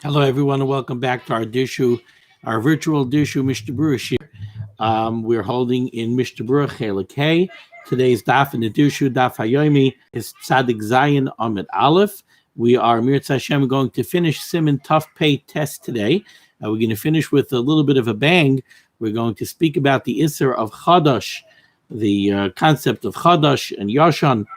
Hello, everyone, and welcome back to our Dirshu, our virtual Dirshu Mishnah Berurah here. We're holding in Mishnah Berurah Chelik Hey. Today's daf in the Dirshu daf Yomi is Tzadik Zayin Amid Aleph. We are Mirz Hashem going to finish Siman Tough Pay test today. We're going to finish with a little bit of a bang. We're going to speak about the Isser of chadash, the concept of chadash and yashan.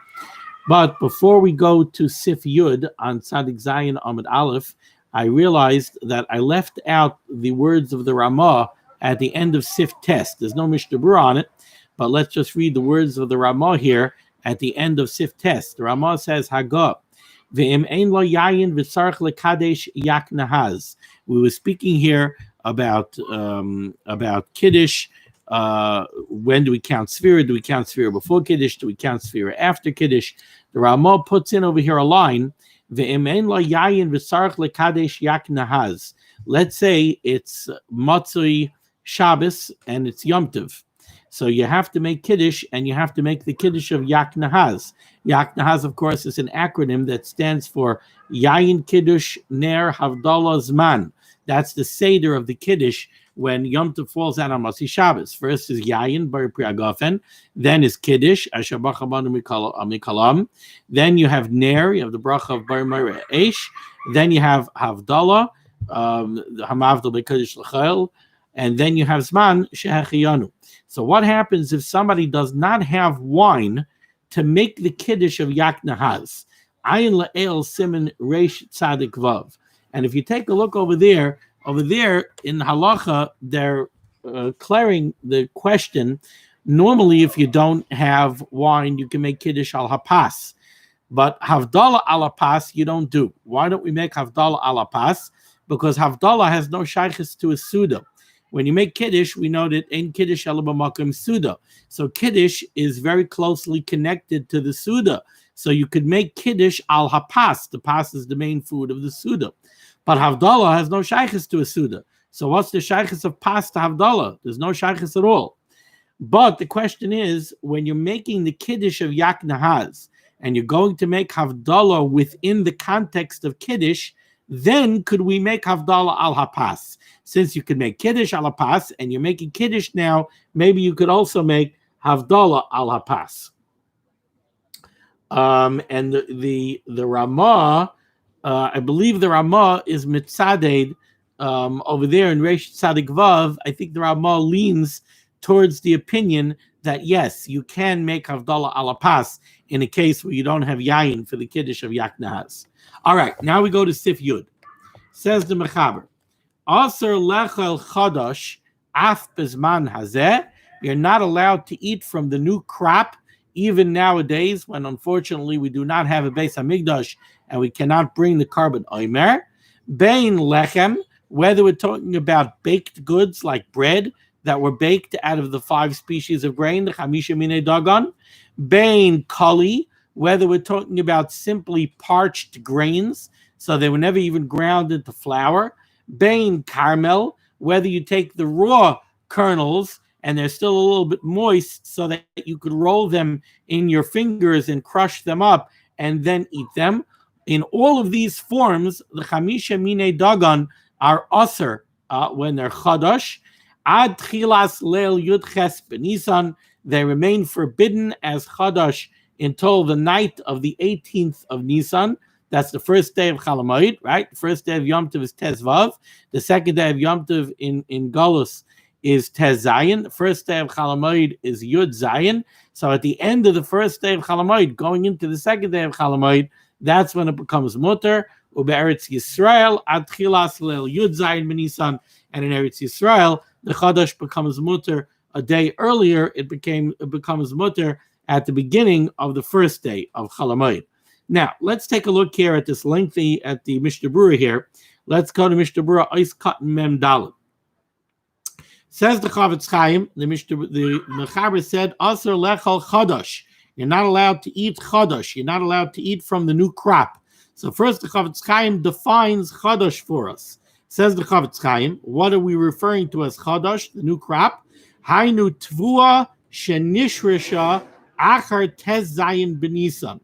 But before we go to Sif Yud on Tzadik Zayin Amid Aleph, I realized that I left out the words of the Ramah at the end of Sif Test. There's no Mishnah Berurah on it, but let's just read the words of the Ramah here at the end of Sif Test. The Ramah says, Hagah, ve'im ein lo yayin v'tzarich lekadesh yak nahaz. We were speaking here about Kiddush. When do we count Sfira? Do we count Sfira before Kiddush? Do we count Sfira after Kiddush? The Ramah puts in over here a line, let's say it's Matzui Shabbos and it's Yom Tov. So you have to make Kiddush and you have to make the Kiddush of Yak Nahaz. Yak Nahaz, of course, is an acronym that stands for Yayin Kiddush Ner Havdalah Zman. That's the Seder of the Kiddush when Yom Tov falls out on Matzui Shabbos. First is Yayin Bar Priagafen, then is Kiddush Asher Bachabanu Mikalam. Then you have Ner, you have the bracha of Bar Meir Eish. Then you have Havdalah, Hamavdal B'Kiddush L'Chayil, and then you have Zman Shehechiyanu. So what happens if somebody does not have wine to make the Kiddush of Yak Nahaz? Ayin La'el Siman Reish Tzadik Vav. And if you take a look over there in halacha, they're clearing the question. Normally, if you don't have wine, you can make kiddush al hapas, but havdalah al hapas you don't do. Why don't we make havdalah al hapas? Because havdalah has no shaykhis to a suda. When you make kiddush, we know that in kiddush ela b'makom suda. So kiddush is very closely connected to the suda. So you could make kiddush al hapas. The pas is the main food of the suda. But Havdalah has no shaykhis to a Suda. So what's the shaykhis of pas to Havdalah? There's no shaykhis at all. But the question is, when you're making the Kiddush of Yak Nahaz, and you're going to make Havdalah within the context of Kiddush, then could we make Havdalah al Hapas? Since you could make Kiddush al Hapas, and you're making Kiddush now, maybe you could also make Havdalah al Hapas. And the Ramah, I believe the Ramah is mitzaded over there in Reish Tzadik Vav. I think the Ramah leans towards the opinion that yes, you can make Havdalah al Hapas in a case where you don't have yayin for the Kiddush of Yak Nahaz. All right, now we go to Sif Yud. Says the Mechaber, Aser lechel chadash af bezman hazeh. You're not allowed to eat from the new crop, even nowadays when unfortunately we do not have a Beis Hamikdash and we cannot bring the korban omer. Bein lechem, whether we're talking about baked goods like bread that were baked out of the 5 species of grain, the chamisha minei dagan. Bein kali, whether we're talking about simply parched grains, so they were never even ground into flour. Bein caramel, whether you take the raw kernels and they're still a little bit moist so that you could roll them in your fingers and crush them up and then eat them. In all of these forms, the chamisha minei dagan are aser when they're chadash. Ad chilas leil yudches b'nisan, they remain forbidden as chadash until the night of the 18th of Nisan. That's the first day of Chol Hamoed, right? The first day of Yom Tov is Tez Vav. The second day of Yom Tov in Galus is Tez Zayin. The first day of Chol Hamoed is Yud Zayin. So at the end of the first day of Chol Hamoed, going into the second day of Chol Hamoed, that's when it becomes mutter. Ube'eretz Yisrael ad chilas leil Yud Zayin b'Nisan, and in Eretz Yisrael the chadash becomes mutter a day earlier. It becomes mutter at the beginning of the first day of Chol Hamoed. Now let's take a look here at this lengthy at the Mishnah Berurah here. Let's go to Mishnah Berurah Ois Katan Mem Daled. Says the Chavetz Chaim, the Mechaber said, Aser lechal chadash. You're not allowed to eat chadash. You're not allowed to eat from the new crop. So first the Chavetz Chaim defines chadash for us. Says the Chavetz Chaim, what are we referring to as chadash, the new crop? Hainu tvua shenishresha achar tez zayin b'nisan.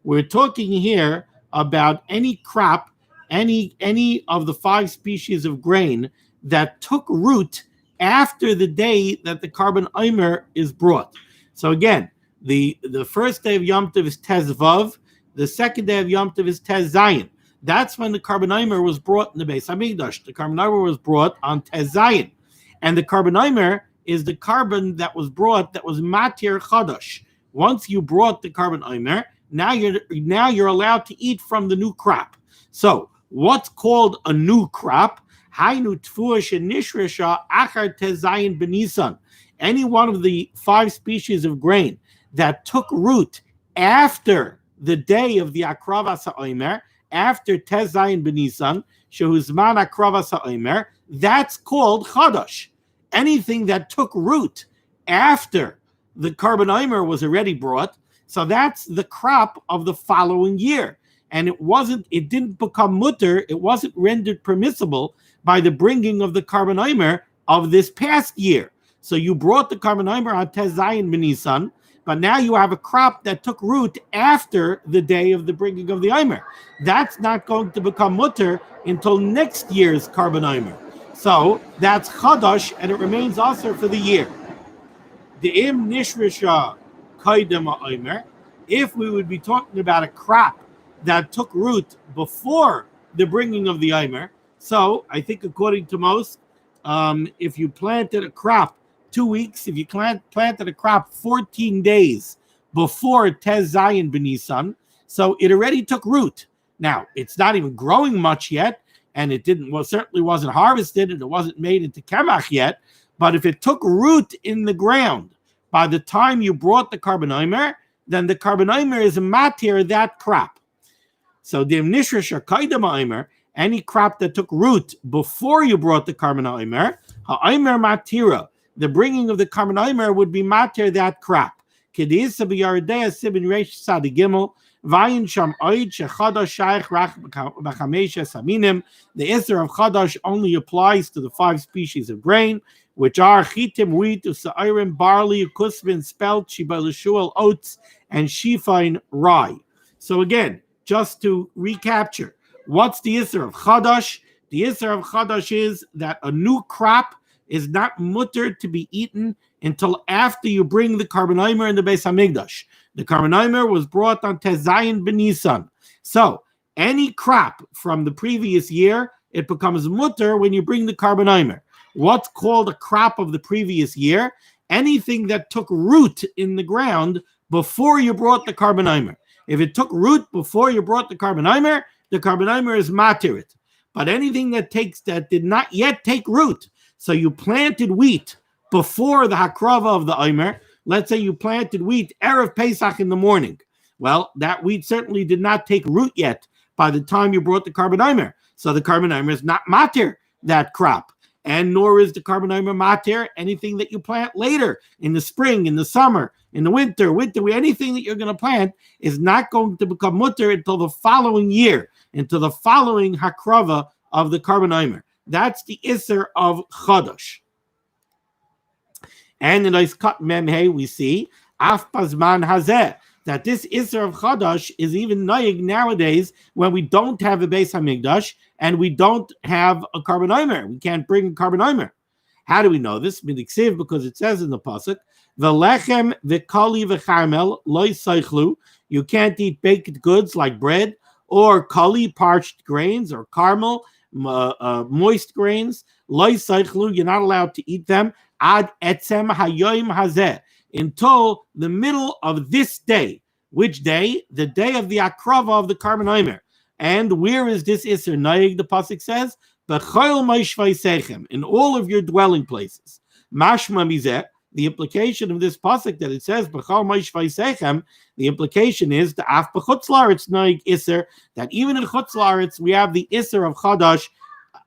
We're talking here about any crop any of the 5 species of grain that took root after the day that the korban omer is brought. So again, the first day of Yom Tov is Tez Vav, the second day of Yom Tov is Tez Zayin. That's when the korban omer was brought in the Beis Hamikdash. The korban omer was brought on Tez Zayin, and the korban omer is the korban that was brought that was matir chadash. Once you brought the korban omer, now you're allowed to eat from the new crop. So what's called a new crop? Hainu tfuah shenishresha achar tezayin benisan. Any one of the 5 species of grain that took root after the day of the akravas ha'omer, after tezayin benisan, shehuzman akravas ha'omer, that's called chadash. Anything that took root after the korban omer was already brought, so that's the crop of the following year. And it didn't become mutter, it wasn't rendered permissible by the bringing of the korban omer of this past year. So you brought the korban omer on Tez Zayin b'Nisan, but now you have a crop that took root after the day of the bringing of the omer. That's not going to become mutter until next year's korban omer. So that's chadash, and it remains also for the year. The im nishrisha kaidem omer. If we would be talking about a crop that took root before the bringing of the omer, so I think according to most, if you planted a crop 2 weeks, if you planted a crop 14 days before Tez Zayin b'Nisan, so it already took root. Now it's not even growing much yet, and it certainly wasn't harvested, and it wasn't made into kemach yet. But if it took root in the ground by the time you brought the korban omer, then the korban omer is a matir that crop. So the nishrish or kaidam omer, any crop that took root before you brought the korban omer, ha'omer matira, the bringing of the korban omer would be matir that crop. Kedisa b'yaredei sibin reish sadigimel. Vayin sham oid shechadash shaykh rach b'chamesh saminim. The isser of chadash only applies to the 5 species of grain, which are chitim, wheat, usairim, barley, kusvin, spelt, shibalashuel, oats, and shifain, rye. So again, just to recapture, what's the isser of chadash? The isser of chadash is that a new crop is not mutter to be eaten until after you bring the korban omer in the Beis Hamikdash. The korban omer was brought on Tez Zayin b'Nisan. So any crop from the previous year, it becomes mutter when you bring the korban omer. What's called a crop of the previous year? Anything that took root in the ground before you brought the korban omer. If it took root before you brought the korban omer is matirit. But anything that did not yet take root, so you planted wheat before the hakrava of the omer. Let's say you planted wheat erev Pesach in the morning. Well, that wheat certainly did not take root yet by the time you brought the korban omer. So the korban omer is not matir that crop, and nor is the korban omer matir anything that you plant later in the spring, in the summer, in the winter. Anything that you're going to plant is not going to become mutter until the following year, until the following hakrava of the korban omer. That's the isser of chadash. And in this cut memhe, we see af pazman hazeh, that this isser of chadash is even noyig nowadays when we don't have a Beis Hamikdash and we don't have a korban omer. We can't bring a korban omer. How do we know this? Because it says in the pasuk, "V'lechem v'kali v'charmel loy seichlu." You can't eat baked goods like bread or kali, parched grains, or caramel, moist grains. Loy seichlu. You're not allowed to eat them ad etzem hayoim hazeh, until the middle of this day. Which day? The day of the akrava of the korban omer. And where is this isser naig? The pasuk says, "B'chol moishvaisechem," in all of your dwelling places. Mashma mizeh. The implication of this pasuk that it says "B'chol moishvaisechem," the implication is the af b'chutz laaretz naig isser, that even in chutz laaretz we have the isser of chadash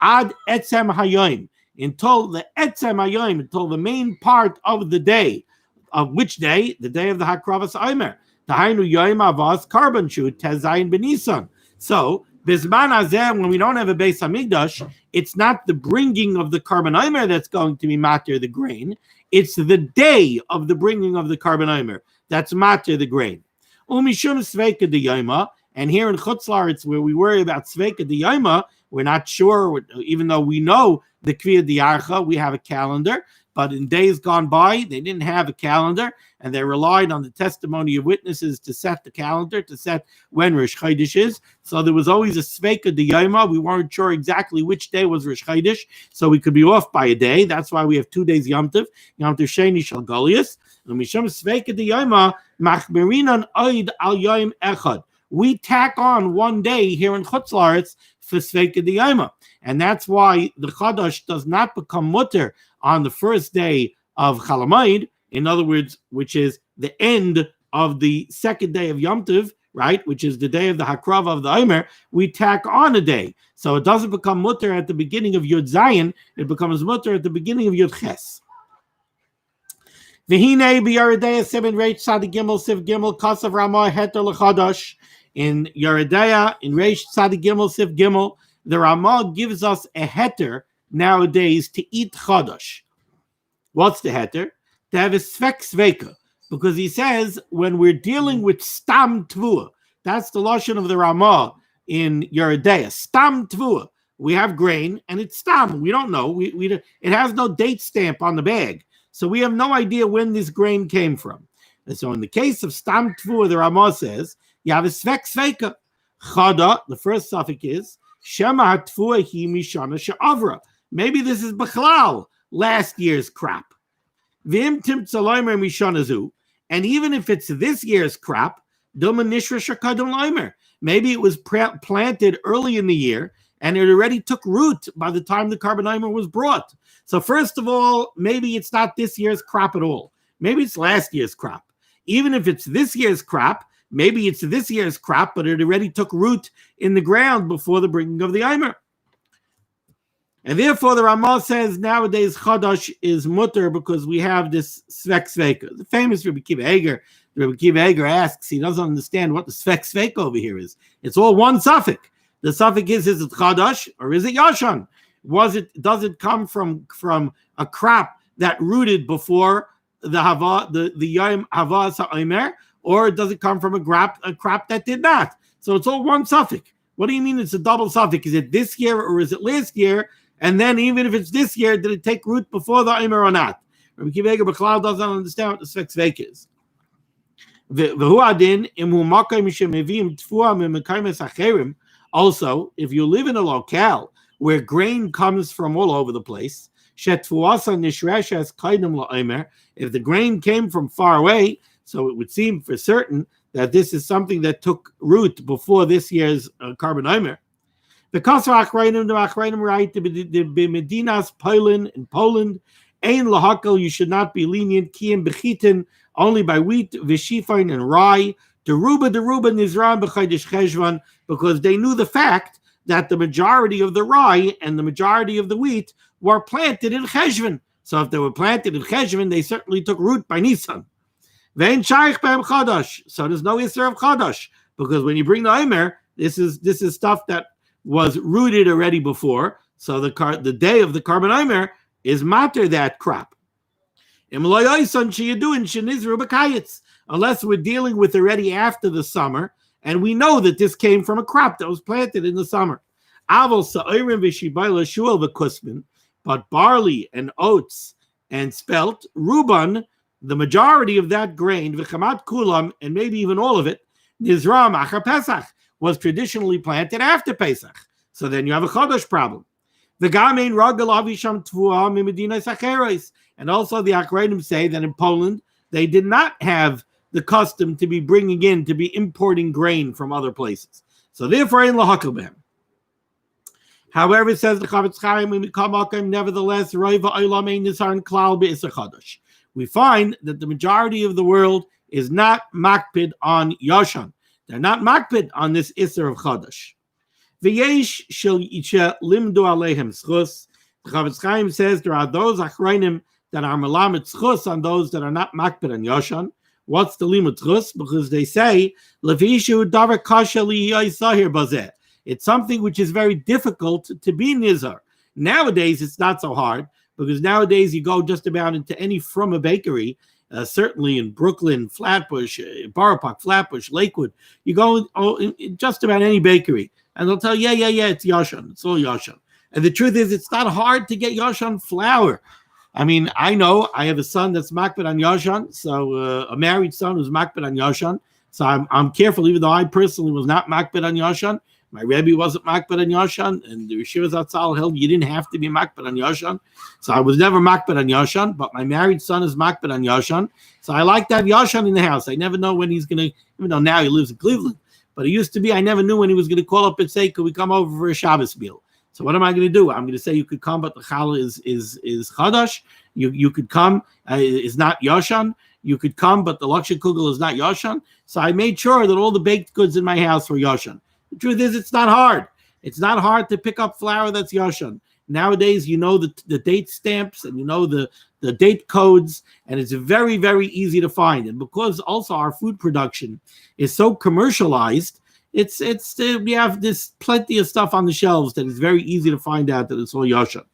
ad etzem hayoim, until the etzem hayoim, until the main part of the day. Of which day? The day of the hakravas omer. Tahainu yoim avos korban shu Tez Zayin b'Nisan. So bizman hazeh, when we don't have a Beis Hamikdash, it's not the bringing of the korban omer that's going to be matir the grain. It's the day of the bringing of the korban omer that's matir the grain. Umishum sveika de yoma, And here in Chutz La'aretz, where we worry about Sveika D'Yoma, we're not sure, even though we know the Kriya D'Archa, we have a calendar. But in days gone by, they didn't have a calendar, and they relied on the testimony of witnesses to set the calendar, to set when Rosh Chodesh is. So there was always a Sveika D'Yoma. We weren't sure exactly which day was Rosh Chodesh, so we could be off by a day. That's why we have 2 days Yom Tov Sheni Shel Goliath. And Mishum Sveika D'Yoma Machmerinan Oid Al Yom Echad. We tack on 1 day here in Chutz La'aretz for Sveika D'Yoma. And that's why the chadash does not become mutter on the first day of Chalamayid, in other words, which is the end of the second day of Yom Tov, right, which is the day of the Hakrava of the Omer. We tack on a day. So it doesn't become mutter at the beginning of Yud Zayin, it becomes mutter at the beginning of Yud Ches. V'hinei b'Yeridea Siman Reish Tzadik Gimel Siv Gimel Kasav Ramah Heter L'Chadash. In Yeridea, in Reish Tzadik Gimel Siv Gimel, the Ramah gives us a heter nowadays to eat chadash. What's the heter? To have a svek sveika, because he says when we're dealing with stam tvua, that's the lashon of the Ramah in Yeridea. Stam tvua, we have grain and it's stam. We don't know. It has no date stamp on the bag, so we have no idea when this grain came from. And so in the case of stam tvua, the Ramah says you have a svek sveika. Chada, the first suffix is Shema Tvua Hi Mishana She'avra. Maybe this is Bechlal, last year's crop. Vim Timtzaloimer Mishanazu. And even if it's this year's crop, Dilma Nishra Shakadum Loimer. Maybe it was planted early in the year and it already took root by the time the korban omer was brought. So first of all, maybe it's not this year's crop at all. Maybe it's last year's crop. Even if it's this year's crop, maybe it's this year's crop, but it already took root in the ground before the bringing of the omer. And therefore, the Ramah says nowadays chadash is mutter because we have this svek sveika. The famous Rabbi Akiva Eiger asks, he doesn't understand what the svek sveika over here is. It's all one suffix. The suffix is it chadash or is it yashan? Does it come from a crop that rooted before the yom havas ha'omer, or does it come from a crop that did not? So it's all one suffix. What do you mean it's a double suffix? Is it this year or is it last year? And then even if it's this year, did it take root before the omer or not? Rabbi Akiva Eiger B'chlal doesn't understand what the svek sveik is. Also, if you live in a locale where grain comes from all over the place, if the grain came from far away, so it would seem for certain that this is something that took root before this year's korban omer. Because the Achrayim write the Medinas Poland in Poland, Ein lahakal, you should not be lenient, Kiyim bechitin, only by wheat, Vishifain and rye, Deruba Nizran b'Chodesh Cheshvan, because they knew the fact that the majority of the rye and the majority of the wheat were planted in Cheshvan. So if they were planted in Cheshvan, they certainly took root by Nisan. Vein shaykh be'em chadash, so there's no issur of chadash, because when you bring the omer, this is stuff that was rooted already before. So the day of the korban omer is matter that crop. Unless we're dealing with already after the summer, and we know that this came from a crop that was planted in the summer. But barley and oats and spelt, ruban, the majority of that grain, v'chamat kulam, and maybe even all of it, nizram achar Pesach, was traditionally planted after Pesach. So then you have a chadash problem. V'gamein ragal avisham tvua mimedinas acheres. And also the Achrayim say that in Poland, they did not have the custom to be importing grain from other places. So therefore, in lahakal behem. However, it says the Chavetz Chaim, nevertheless, we find that the majority of the world is not makpid on Yashan. They're not makpid on this issur of chadash. V'yesh shel limdu alehem schus. The Chavetz Chaim says there are those achrayim that are melamed schus on those that are not makpid on Yashan. What's the limud schus? Because they say levishu davar kasha liyaisahir bazeh. It's something which is very difficult to be nizar. Nowadays, it's not so hard, because nowadays you go just about into any from a bakery, certainly in Brooklyn, Flatbush, Borough Park, Flatbush, Lakewood. You go in just about any bakery, and they'll tell you, yeah, it's Yashan. It's all Yashan. And the truth is, it's not hard to get Yashan flour. I mean, I know I have a son that's makbid on Yashan, so a married son who's makbid on Yashan. So I'm careful, even though I personally was not makbid on Yashan. My Rebbe wasn't makbid on Yashan, and the Yeshivas Atzal held you didn't have to be makbid on Yashan. So I was never makbid on Yashan, but my married son is makbid on Yashan. So I like to have Yashan in the house. I never know when he's going to, even though now he lives in Cleveland, but it used to be I never knew when he was going to call up and say, could we come over for a Shabbos meal? So what am I going to do? I'm going to say you could come, but the challah is chadash. You could come, is not Yashan. You could come, but the Laksha Kugel is not Yashan. So I made sure that all the baked goods in my house were Yashan. The truth is, it's not hard. It's not hard to pick up flour that's Yashan. Nowadays, you know the date stamps and you know the date codes, and it's very, very easy to find. And because also our food production is so commercialized, we have this plenty of stuff on the shelves that is very easy to find out that it's all Yashan.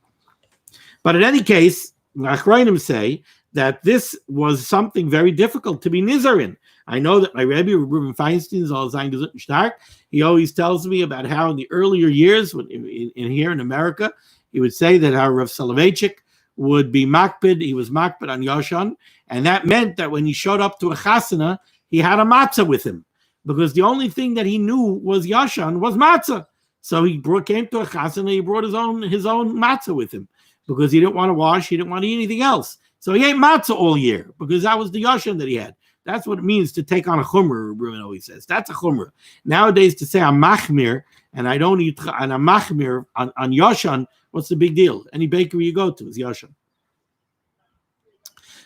But in any case, Achrayim say that this was something very difficult to be nizarin. I know that my Rebbe, Reuben Feinstein, is all Zayin Gesund Stark. He always tells me about how in the earlier years, when in here in America, he would say that how Rav Soloveitchik would be makbid. He was makbid on Yashan, and that meant that when he showed up to a chasana, he had a matzah with him, because the only thing that he knew was Yashan was matzah. So he came to a chasana, he brought his own matzah with him, because he didn't want to wash, he didn't want to eat anything else. So he ate matzah all year, because that was the Yashan that he had. That's what it means to take on a chumrah, Ruben always says. That's a chumrah. Nowadays, to say I'm machmir, and I don't eat, and I'm machmir on Yashan, what's the big deal? Any bakery you go to is Yashan.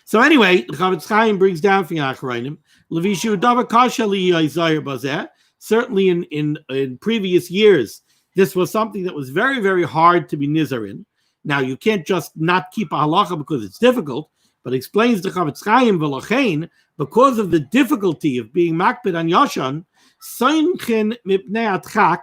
So anyway, the Chavetz Chaim brings down for Achrayim, Levishu Davar Kasha li Yizayir Bazeh. Certainly in previous years, this was something that was very, very hard to be nizarin. Now, you can't just not keep a halacha because it's difficult, but explains the Chavetz Chaim v'lachein, because of the difficulty of being makbid on Yashan, soinchin mipnei atchak,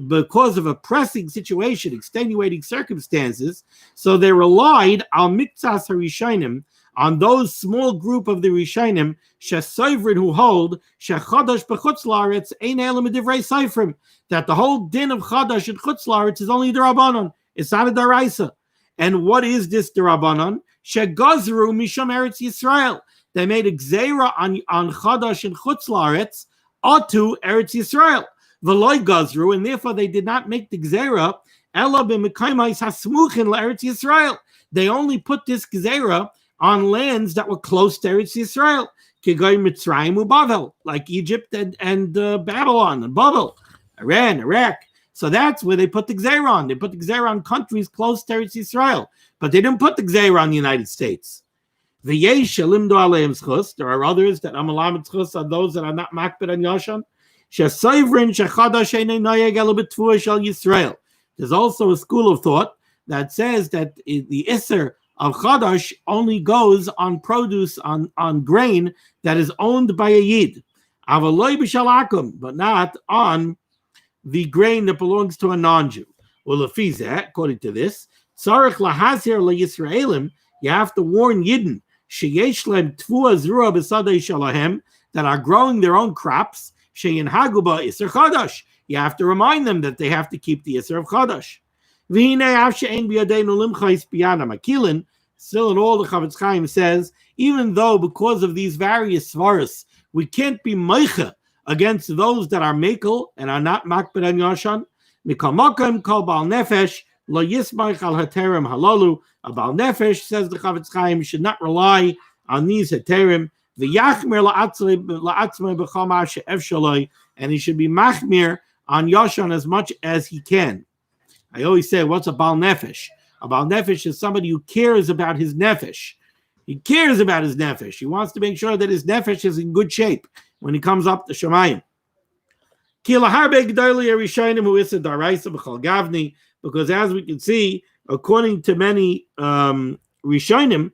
because of a pressing situation, extenuating circumstances, so they relied on miktsas harishonim, on those small group of the Rishonim, shesoivrin, who hold shechadash b'chutz laaretz ein elam divrei soifrim, that the whole din of chadash in chutz laaretz is only the Rabbanon, it's not a daraisa. And what is this the Rabbanon? Shegazru misham eretz Yisrael. They made a gzeira on chadash and chutz laaretz atu eretz Yisrael. V'loy gazru, and therefore they did not make the gzeira ela b'mekaymais hasmuchin la'eretz Yisrael. They only put this gzeira on lands that were close to Eretz Yisrael, Kigoy Mitzrayim uBavel, like Egypt and Babylon and Babel, Iran, Iraq. So that's where they put the Gzeira on. They put the Gzeira on countries close to Eretz Yisrael, but they didn't put the Gzeira on the United States. The Yesh Limdu Aleim Schus. There are others that Amalam Schus are those that are not makbid on Yashan. Shesoivrin Shechadash Einay Noyeg Ela B'Tfuah Shel Yisrael. There's also a school of thought that says that the Isser of chadash only goes on produce, on grain that is owned by a yid, but not on the grain that belongs to a non-Jew. Well, according to this, you have to warn Yidden that are growing their own crops. You have to remind them that they have to keep the Isser of chadash. Still, in all, the Chavetz Chaim says, even though because of these various svaras, we can't be meicha against those that are mekel and are not makbid on Yashan, mikol makom kol bal nefesh lo yismach al haterim halalu. A bal nefesh, says the Chavetz Chaim, should not rely on these haterim. V'yachmir la'atzmei b'chol ma she'ef shaloi, and he should be machmir on Yashan as much as he can. I always say, what's a Baal Nefesh? A Baal Nefesh is somebody who cares about his Nefesh. He cares about his Nefesh. He wants to make sure that his Nefesh is in good shape when he comes up to Shemayim. Because as we can see, according to many Rishonim,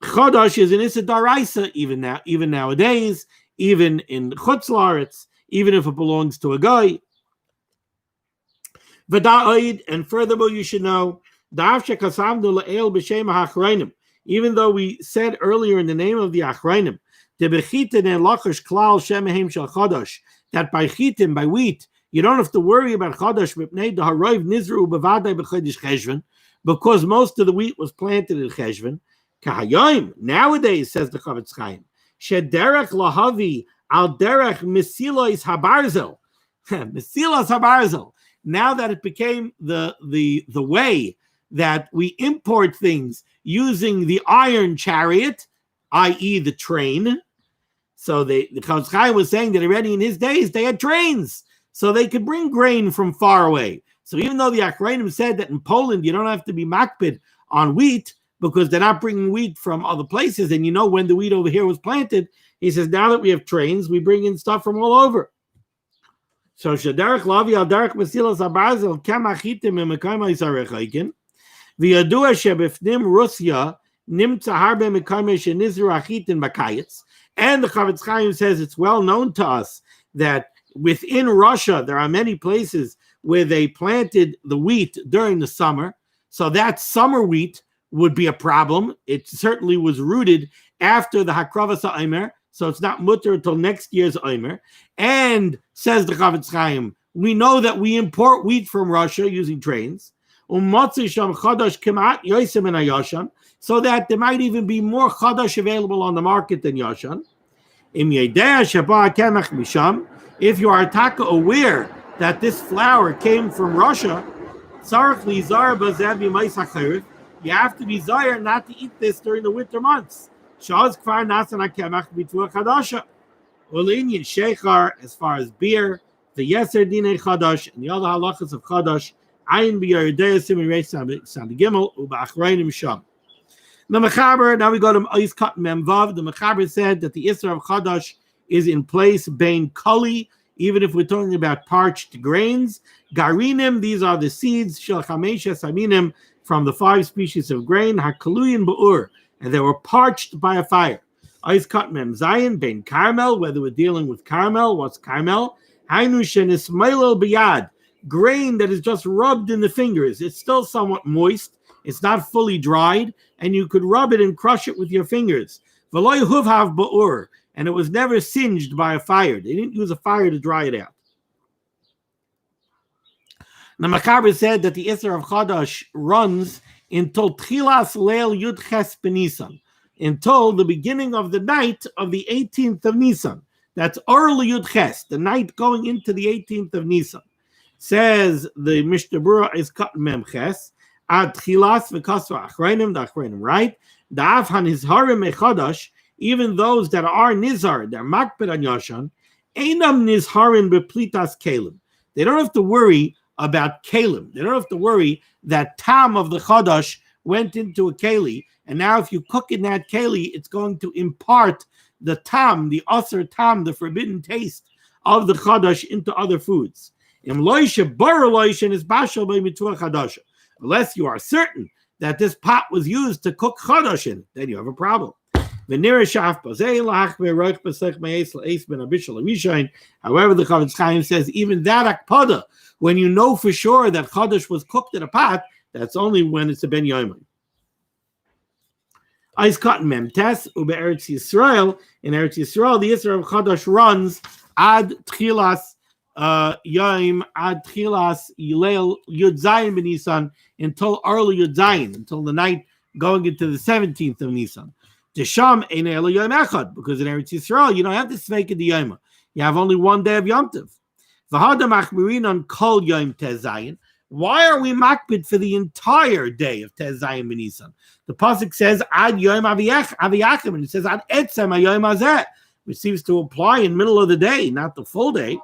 Chadash is an Issa Daraisa even nowadays, even in Chutz Laaretz, even if it belongs to a guy. And furthermore, you should know, even though we said earlier in the name of the Achrayim, that by chitim, by wheat, you don't have to worry about chadash because most of the wheat was planted in cheshvan. Nowadays, says the Chavetz Chaim, shederech lahavi al derech mesilos habarzel, mesilos habarzel. Now that it became the way that we import things using the iron chariot, i.e. the train. So the Chavetz Chaim was saying that already in his days they had trains, so they could bring grain from far away. So even though the Achrayim said that in Poland you don't have to be makpid on wheat because they're not bringing wheat from other places, and you know when the wheat over here was planted, he says now that we have trains, we bring in stuff from all over. So Shaderech Lavi al Derech Mesilas Abarzel Kemachitim Mekayma Isarechakin V'Yadua Shebifnim Russia Nimtza Harbe Mekayma Shenizru Achitin Bakayitz. And the Chavetz Chaim says it's well known to us that within Russia there are many places where they planted the wheat during the summer. So that summer wheat would be a problem. It certainly was rooted after the Hakravas Omer, so it's not mutter until next year's Omer. And says the Chavetz Chaim, we know that we import wheat from Russia using trains. So that there might even be more chadash available on the market than yashan. If you are taka aware that this flour came from Russia, you have to be zayir not to eat this during the winter months. As far as beer, the yeser dinei chadash, and the other halachas of chadash, ayin b'yardei simin reis gimel u'ba'achrayim sham. The Mechaber, now we go to Ois Kat Mem Vav. The Mechaber said that the Isra of Chadash is in place, Bain Kali, even if we're talking about parched grains. Garinim, these are the seeds, Shel Chamesh Saminim, from the 5 species of grain, Hakaluyin Ba'ur, and they were parched by a fire. Ois Kat Mem Zayin, Bain Carmel, whether we're dealing with Carmel, what's Carmel? Hainu Shenismailo Biyad, grain that is just rubbed in the fingers. It's still somewhat moist. It's not fully dried, and you could rub it and crush it with your fingers. And it was never singed by a fire. They didn't use a fire to dry it out. The Mechaber said that the Isser of Chadash runs until Tchilas Leil Yud Ches B'Nisan, until the beginning of the night of the 18th of Nisan. That's early Yud Ches, the night going into the 18th of Nisan. Says the Mishnah Berurah is cut Mem Ches. Ad chilas v'kasva achrayim, the achrayim, right? Da'af hanizharim mechadash, even those that are nizar, they're makpid on yashan, einam nizharim beplitas kalim. They don't have to worry about kalim. They don't have to worry that tam of the chadash went into a keli, and now if you cook in that keli, it's going to impart the tam, the asr tam, the forbidden taste of the chadash into other foods. Im loisha bar loisha is bashal by mitzvah chadasha. Unless you are certain that this pot was used to cook chadash in, then you have a problem. However, the Chavetz Chaim says even that akpada, when you know for sure that chadash was cooked in a pot, that's only when it's a ben yomi. Ice cotton memtes ube Eretz Yisrael. In Eretz Yisrael, the Yisrael of chadash runs ad tchilas Yoim ad tchilas Yilel Yud Zayin b'Nisan until early Yud Zayin, until the night going into the 17th of Nisan. Desham ein elo Yom Echad, because in Eretz Yisrael you don't have to sveik the Yoma. You have only one day of Yom Tov. V'hada machmirin on kol Yom Tez Zayin. Why are we makbid for the entire day of Tez Zayin b'Nisan? The pasuk says ad Yom Aviyachim, and it says ad etzem haYom hazeh, which seems to apply in middle of the day, not the full day.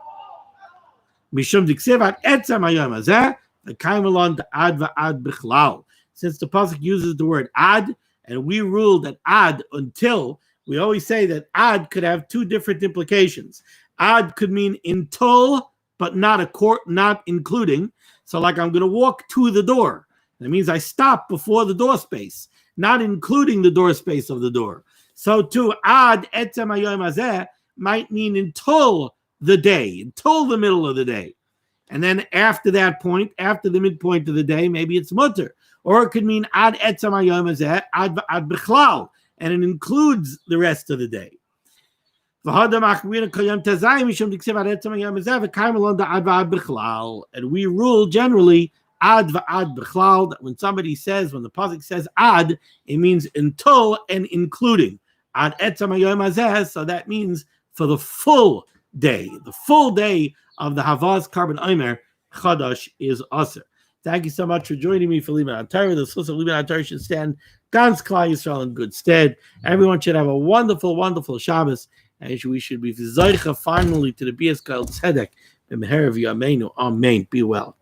Mishum diksiv ad etzem hayom hazeh v'kaimelon to ad va'ad bichlal. Since the pasuk uses the word ad, and we ruled that ad until, we always say that ad could have 2 different implications. Ad could mean until, but not not including. So like I'm going to walk to the door. That means I stop before the door space, not including the door space of the door. So too, ad etzem hayom hazeh might mean until the day, until the middle of the day. And then after that point, after the midpoint of the day, maybe it's mutter. Or it could mean ad etzam hayom hazeh, ad bichlal, and it includes the rest of the day. And we rule generally ad va'ad bichlal, that when somebody says, when the pasuk says ad, it means until and including. Ad etzam hayom hazeh, so that means for the full day of the Havaz korban omer, chadash is aser. Thank you so much for joining me for Liman HaTorah. The Schus of Liman HaTorah should stand ganz Klal Yisrael in good stead. Everyone should have a wonderful, wonderful Shabbos, and we should be zeicha finally to the Bias Kal Tzedek. Amen. Be well.